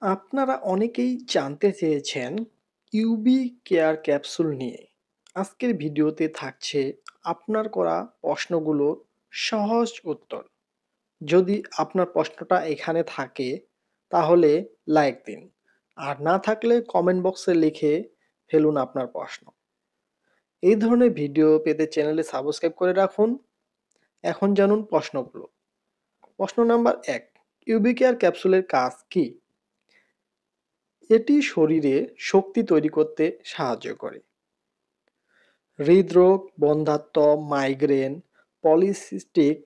আপনারা অনেকেই জানতে চেয়েছেন ইউবি কেয়ার ক্যাপসুল নিয়ে। আজকের ভিডিওতে থাকছে আপনার করা প্রশ্নগুলোর সহজ উত্তর। যদি আপনার প্রশ্নটা এখানে থাকে তাহলে লাইক দিন, আর না থাকলে কমেন্ট বক্সে লিখে ফেলুন আপনার প্রশ্ন। এই ধরনের ভিডিও পেতে চ্যানেলে সাবস্ক্রাইব করে রাখুন। এখন জানুন প্রশ্নগুলো। প্রশ্ন নাম্বার ১, ইউবি কেয়ার ক্যাপসুলের কাজ কি? এটি শরীরে শক্তি তৈরি করতে সাহায্য করে। হৃদরোগ, বন্ধ্যাত্ব, মাইগ্রেন, পলিসিস্টিক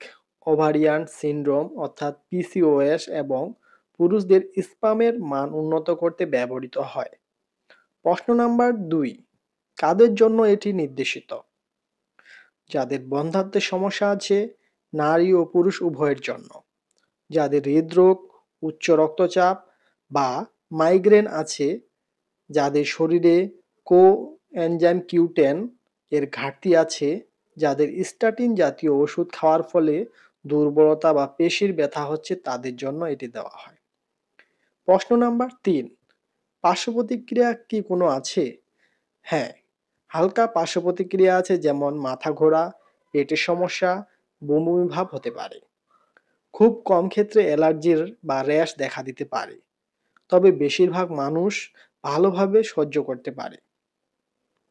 ওভারিয়ান সিনড্রোম অর্থাৎ পিসিওএস এবং পুরুষদের স্পামের মান উন্নত করতে ব্যবহৃত হয়। প্রশ্ন নাম্বার ২, কাদের জন্য এটি নির্দেশিত? যাদের বন্ধ্যাত্বের সমস্যা আছে, নারী ও পুরুষ উভয়ের জন্য। যাদের হৃদরোগ, উচ্চ রক্তচাপ বা মাইগ্রেন আছে, যাদের শরীরে কোএনজাইম কিউ10 এর ঘাটতি আছে, যাদের স্ট্যাটিন জাতীয় ওষুধ খাওয়ার ফলে দুর্বলতা বা পেশির ব্যথা হচ্ছে, তাদের জন্য এটি দেওয়া হয়। প্রশ্ন নাম্বার ৩, পার্শ্ব প্রতিক্রিয়া কি কোনো আছে? হ্যাঁ, হালকা পার্শ্ব প্রতিক্রিয়া আছে, যেমন মাথা ঘোরা, পেটের সমস্যা, বমি বমি ভাব হতে পারে। খুব কম ক্ষেত্রে অ্যালার্জির বা র্যাশ দেখা দিতে পারে, তবে বেশিরভাগ মানুষ ভালোভাবে সহ্য করতে পারে।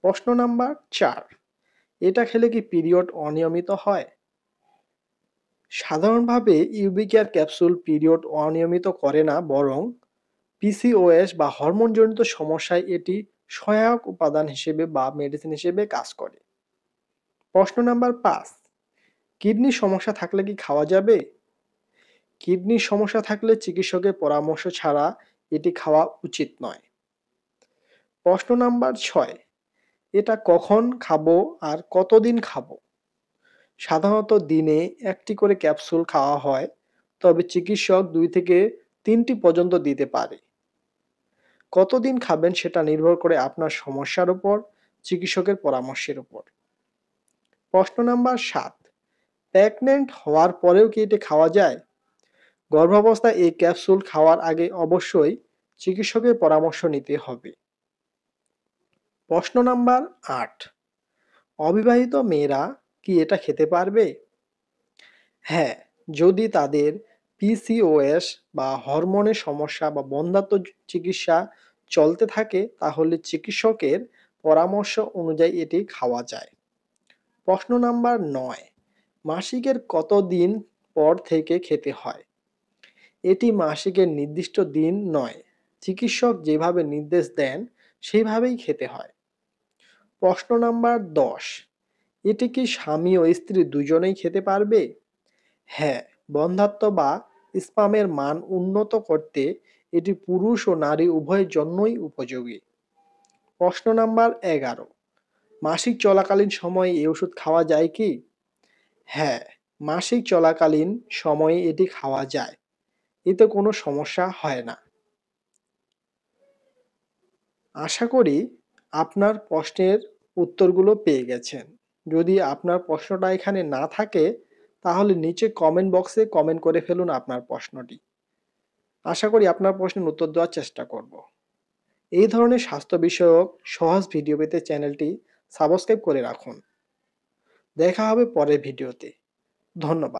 প্রশ্ন নাম্বার ৪, এটা খেলে কি পিরিয়ড অনিয়মিত হয়? সাধারণভাবে ইউবি কেয়ার ক্যাপসুল পিরিয়ড অনিয়মিত করে না, বরং পিসিওএস বা হরমোনজনিত সমস্যায় এটি সহায়ক উপাদান হিসেবে বা মেডিসিন হিসেবে কাজ করে। প্রশ্ন নাম্বার ৫, কিডনির সমস্যা থাকলে কি খাওয়া যাবে? কিডনির সমস্যা থাকলে চিকিৎসকের পরামর্শ ছাড়া এটি খাওয়া উচিত নয়। প্রশ্ন নাম্বার ৬, এটা কখন খাবো আর কতদিন খাবো? সাধারণত দিনে ১টি করে ক্যাপসুল খাওয়া হয়, তবে চিকিৎসক ২ থেকে ৩টি পর্যন্ত দিতে পারে। কতদিন খাবেন সেটা নির্ভর করে আপনার সমস্যার উপর, চিকিৎসকের পরামর্শের উপর। প্রশ্ন নাম্বার ৭, প্রেগন্যান্ট হওয়ার পরেও কি এটি খাওয়া যায়? গর্ভাবস্থায় এই ক্যাপসুল খাওয়ার আগে অবশ্যই চিকিৎসকের পরামর্শ নিতে হবে। প্রশ্ন নাম্বার ৮, অবিবাহিত মেয়েরা কি এটা খেতে পারবে? হ্যাঁ, যদি তাদের পিসিওএস বা হরমোনের সমস্যা বা বন্ধ্যাত্ব চিকিৎসা চলতে থাকে, তাহলে চিকিৎসকের পরামর্শ অনুযায়ী এটি খাওয়া যায়। প্রশ্ন নাম্বার ৯, মাসিকের কত দিন পর থেকে খেতে হয়? এটি মাসিকের নির্দিষ্ট দিন নয়, চিকিৎসক যেভাবে নির্দেশ দেন সেইভাবেই খেতে হয়। প্রশ্ন নাম্বার ১০, এটি কি স্বামী ও স্ত্রী দুজনেই খেতে পারবে? হ্যাঁ, বন্ধ্যাত্ব বা স্পামের মান উন্নত করতে এটি পুরুষ ও নারী উভয়ের জন্যই উপযোগী। প্রশ্ন নাম্বার ১১, মাসিক চলাকালীন সময়ে এই ওষুধ খাওয়া যায় কি? হ্যাঁ, মাসিক চলাকালীন সময়ে এটি খাওয়া যায়, এতে কোনো সমস্যা হয় না। আশা করি আপনার প্রশ্নের উত্তরগুলো পেয়ে গেছেন। যদি আপনার প্রশ্নটা এখানে না থাকে তাহলে নিচে কমেন্ট বক্সে কমেন্ট করে ফেলুন আপনার প্রশ্নটি। আশা করি আপনার প্রশ্নের উত্তর দেওয়ার চেষ্টা করব। এই ধরনের স্বাস্থ্য বিষয়ক সহজ ভিডিও পেতে চ্যানেলটি সাবস্ক্রাইব করে রাখুন। দেখা হবে পরের ভিডিওতে। ধন্যবাদ।